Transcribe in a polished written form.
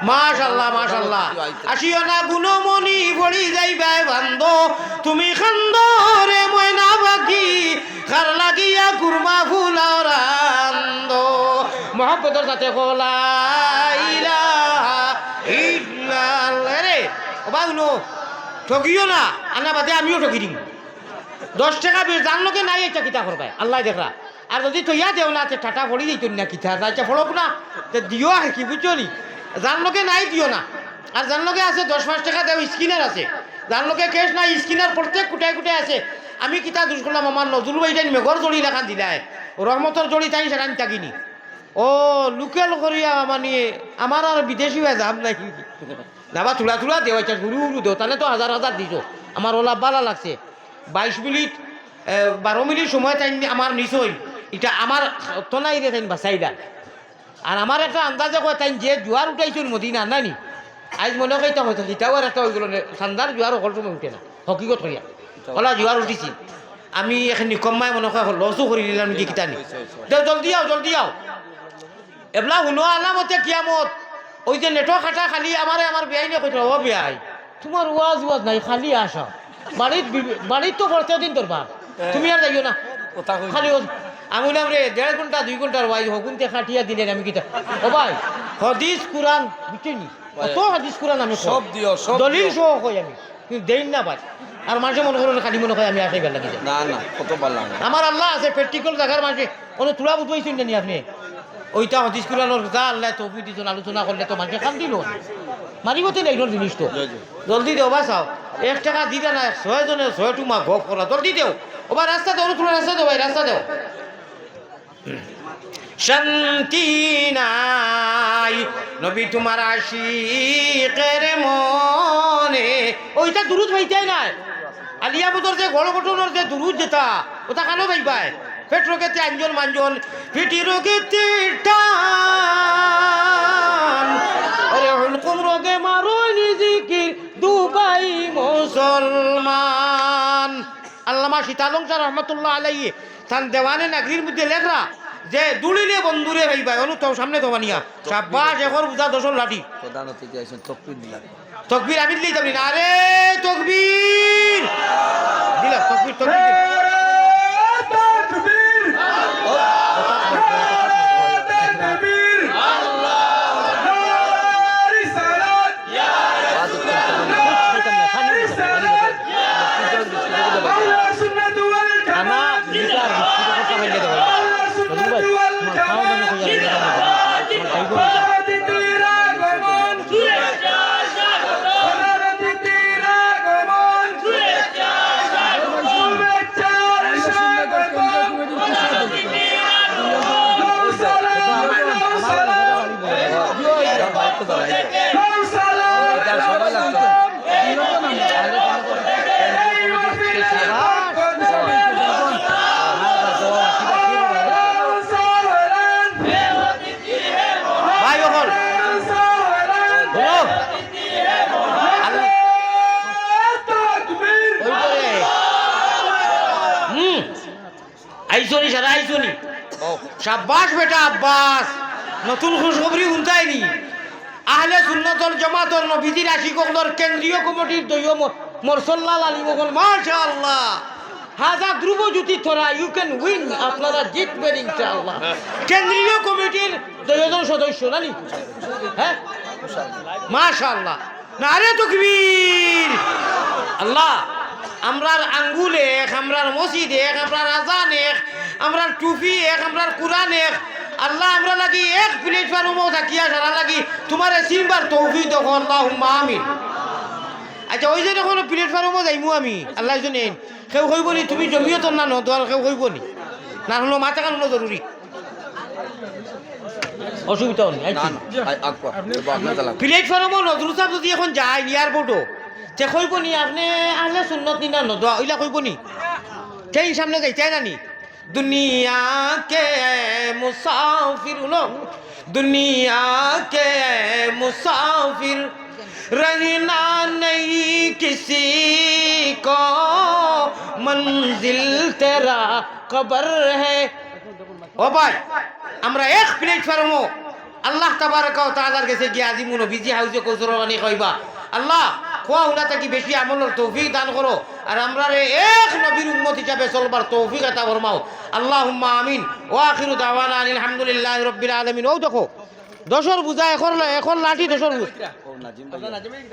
মাশাআল্লাহ মাশাআল্লাহ আসিও না গুণমণি ভরি যাইবাই বান্ধ তুমি খান্দরে ময়না বাকি খার লাগিয়া কুরমা ফুলাও রান্দ মোহাম্মদের সাথে কলা ইলাহা ইল্লাল্লাহ রে ও বাগুনো ঠকিও না আনা বাদে আমিও ঠকি দিম 10 টাকা বেশ জানলোকে নাই এটা কিতা করবাই আল্লাহ দেখরা আর যদি তৈয়া দেও না টাটা পড়ি দিত না কিতা রাইটা ফলক না দিও আর কি বুঝছো নি জানলোকে নাই দিও না আর জানলোকে আছে 10-5 টাকা দেও স্কিনার আছে জানলোকে ক্যাশ নাই স্কিনার প্রত্যেক কুটায় কুটায় আছে আমি কিতা দুষ করলাম আমার নজরুল ভাইটাই মেঘর জড়ি লেখান দিলাই রহমতর জড়ি তাই সেখান থাকিনি ও লোকেল করিয়া মানে আমার আর বিদেশি হয়ে যাব নাই যাবা তুলা তুলা দেওয়া গুরু গুরু দেও তাহলে তো 1000 দিছো আমার ওলা বালা লাগছে 22 মিনিট 12 মিনিট সময় তাই আমার নিশ্চয় এটা আমার তো নাই রে তাই বাসাইডা আর আমার একটা আন্দাজে কয় তাই যে জোয়ার উঠাইছিল মদিনা নানি আজ মনে কইতা হয়তো এটাও আর একটা ওইগুলো ঠান্ডার জোয়ার সকল সময় উঠে না হকিকত করিয়া ওলা জোয়ার উঠিছি আমি এখানে কমাই মনে হয় লসও করে নিলাম কি কিতানি জলদি আও এবলা শুনো আলামতে কিয়ামত ওই যে নেটো খাটা খালি আমার বিয়াই নিয়ে কইছিল ও বিয়াই তোমার ওয়াজ নাই খালি আসা বাড়ির তো খরচা দিন তোর বাপ তুমি আর যাইও না খালি আমি বললাম রে 1.5 ঘন্টা 2 ঘন্টার ওয়াইজ হকুনতে খাটিয়া দিলেন আমি কিতা ও ভাই হাদিস কুরআন বুঝছেনি কত হাদিস কুরআন আমি সব দিও সব দলিল সহ কই আমি কিন্তু দেই না ভাই আর মাঝে মনে করুন খালি মনে হয় আমি আসাইবার লাগি না কত ভালো আমার আল্লাহ আছে প্র্যাকটিক্যাল জায়গার মাঝে কোনো তুলা বুঝাইছেন না আপনি ওইটা হাদিস কুরআনের যা আল্লাহ তৌফিক দিছেন আলোচনা করলে তো মানুষে কান দিল মারিবতে না এইগুলো জিনিস তো জলদি দেও বাসাও 1 টাকা দিতে না 6 জনের 6 টুমা গপ করা জলদি দেও ওবার রাস্তা দেও তুলা রাস্তা দেও ভাই রাস্তা দেও শান্তি নাই নবী তোমার আশিকের মনে ওইটা দুরুদ ভাইতাই নাই আলিয়া বুদর যে গড় বটনের যে দুরুদ যেটা ওটা কেন ভাইবাই পেট রোগেতে আঞ্জন মাঞ্জন পিটি রোগেতে টান আরে হুলকুম রোগে মারুনি জিকির দুবাই মুসলমান আল্লামা সীতালংসা রহমতুল্লাহ আলাইহি তান দেওয়ানে নাগরির মধ্যে লেখরা যে দুলিলে বন্ধুরে ভাইবাই অনু তো সামনে তো বানিয়া শাবাশ এখন বুঝা দশল লাঠি প্রধান অতিথি আছেন তকবীর দিলাম তকবীর আমি দিলেই যাবি না আরে তকবীর দিলা তকবীর আইসনি সারা আইসনি শাবাশ বেটা আব্বাস নতুন খুশখবরি উনতাইনি আহলে সুন্নাতুল জামাতের নবীজির আশিকদের কেন্দ্রীয় কমিটির দলীয় মোরসল্লাল আলী মোগল মাশাআল্লাহ হাজা ধ্রুবজ্যোতি থরা ইউ ক্যান উইন আপনারা জিতবেন ইনশাআল্লাহ কেন্দ্রীয় কমিটির 2 জন সদস্য নানি হ্যাঁ মাশাআল্লাহ নারে তাকবীর আল্লাহ আমরার আঙ্গুল এক আমরার মসজিদ এক আমরার আজান এক আমরার টুপি এক আমরার কুরআন এক আল্লাহ আমরা লাগি এক প্ল্যাটফর্মও থাকিয়া সারা লাগি তোমার সিমবার তৌফিক দাও আল্লাহুম্মা আমিন আচ্ছা ওই যে যখন প্ল্যাটফর্মও যাইমু আমি আল্লাহ জানেন কেউ কইব নি তুমি জমিয়ত না ন দর কেউ কইব নি না হলো মাথা কানো জরুরি অসুবিধা নেই প্ল্যাটফর্মও নজরুল সাহেব যদি এখন যায় এয়ারপোর্টও তে কইব নি আপনি আহলে সুন্নত নি না নদোয়া ওইলা কইব নি সেই সামনে যাইতে নানি दुनिया के मुसाफिर लोग दुनिया के मुसाफिर रहना नहीं किसी को मंजिल तेरा कब्र है ओ भाई আমরা এক প্ল্যাটফর্মও আল্লাহ তাবারাকা ওয়া তাআলার কাছে গিয়ে আজি নবীজি হাউজে কৌসর পানি কইবা আল্লাহ খোয়া হুলা থেকে বেশি আমলের তৌফিক দান করো আর আমরা রে এক নবীর উম্মত হিসাবে চলবার তৌফিক আতা ফরমাও আল্লাহুম্মা আমিন ওয়া আখিরু দাওয়ানা আলহামদুলিল্লাহি রাব্বিল আলামিন। ও দেখো দশর বুঝা এখন লাঠি দশর ও নাজিম ভাই